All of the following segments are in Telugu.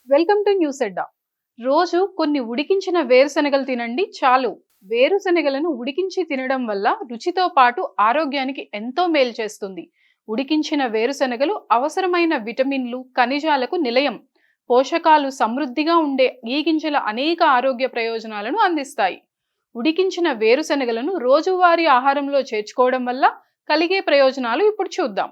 వెల్కమ్ టు న్యూస్ అడ్డా. రోజు కొన్ని ఉడికించిన వేరుశనగలు తినండి చాలు. వేరుశనగలను ఉడికించి తినడం వల్ల రుచితో పాటు ఆరోగ్యానికి ఎంతో మేలు చేస్తుంది. ఉడికించిన వేరుశనగలు అవసరమైన విటమిన్లు, ఖనిజాలకు నిలయం. పోషకాలు సమృద్ధిగా ఉండే ఈ గింజల అనేక ఆరోగ్య ప్రయోజనాలను అందిస్తాయి. ఉడికించిన వేరుశనగలను రోజువారీ ఆహారంలో చేర్చుకోవడం వల్ల కలిగే ప్రయోజనాలు ఇప్పుడు చూద్దాం.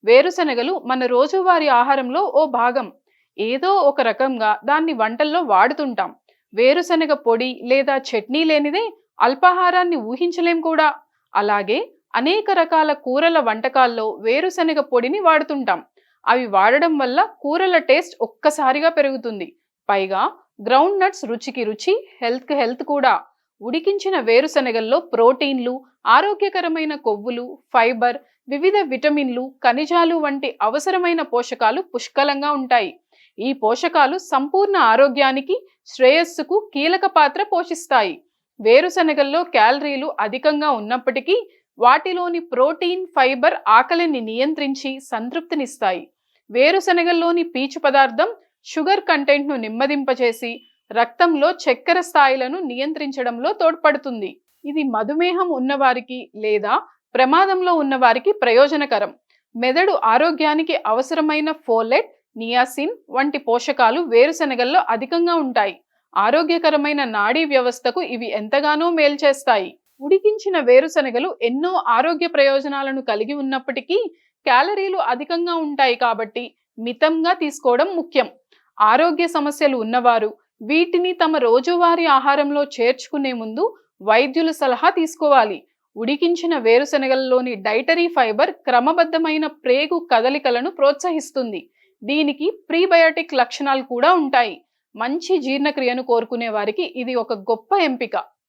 వేరుశనగలు మన రోజువారీ ఆహారంలో ఓ భాగం. ఏదో ఒక రకంగా దాన్ని వంటల్లో వాడుతుంటాం. వేరుశనగ పొడి లేదా చట్నీ లేనిదే అల్పాహారాన్ని ఊహించలేం కూడా. అలాగే అనేక రకాల కూరల వంటకాల్లో వేరుశనగ పొడిని వాడుతుంటాం. అవి వాడడం వల్ల కూరల టేస్ట్ ఒక్కసారిగా పెరుగుతుంది. పైగా గ్రౌండ్ నట్స్ రుచికి రుచి, హెల్త్ హెల్త్ కూడా. ఉడికించిన వేరుశనగల్లో ప్రోటీన్లు, ఆరోగ్యకరమైన కొవ్వులు, ఫైబర్, వివిధ విటమిన్లు, ఖనిజాలు వంటి అవసరమైన పోషకాలు పుష్కలంగా ఉంటాయి. ఈ పోషకాలు సంపూర్ణ ఆరోగ్యానికి, శ్రేయస్సుకు కీలక పాత్ర పోషిస్తాయి. వేరుశనగల్లో క్యాలరీలు అధికంగా ఉన్నప్పటికీ వాటిలోని ప్రోటీన్, ఫైబర్ ఆకలిని నియంత్రించి సంతృప్తినిస్తాయి. వేరుశనగల్లోని పీచు పదార్థం షుగర్ కంటెంట్ను నెమ్మదింపచేసి రక్తంలో చక్కెర స్థాయిలను నియంత్రించడంలో తోడ్పడుతుంది. ఇది మధుమేహం ఉన్నవారికి లేదా ప్రమాదంలో ఉన్నవారికి ప్రయోజనకరం. మెదడు ఆరోగ్యానికి అవసరమైన ఫోలెట్, నియాసిన్ వంటి పోషకాలు వేరుశనగల్లో అధికంగా ఉంటాయి. ఆరోగ్యకరమైన నాడీ వ్యవస్థకు ఇవి ఎంతగానో మేలు చేస్తాయి. ఉడికించిన వేరుశనగలు ఎన్నో ఆరోగ్య ప్రయోజనాలను కలిగి ఉన్నప్పటికీ క్యాలరీలు అధికంగా ఉంటాయి కాబట్టి మితంగా తీసుకోవడం ముఖ్యం. ఆరోగ్య సమస్యలు ఉన్నవారు వీటిని తమ రోజువారీ ఆహారంలో చేర్చుకునే ముందు వైద్యుల సలహా తీసుకోవాలి. ఉడికించిన వేరుశనగల్లోని డైటరీ ఫైబర్ క్రమబద్ధమైన ప్రేగు కదలికలను ప్రోత్సహిస్తుంది. దీనికి ప్రీబయోటిక్ లక్షణాలు కూడా ఉంటాయి. మంచి జీర్ణక్రియను కోరుకునే వారికి ఇది ఒక గొప్ప ఎంపిక.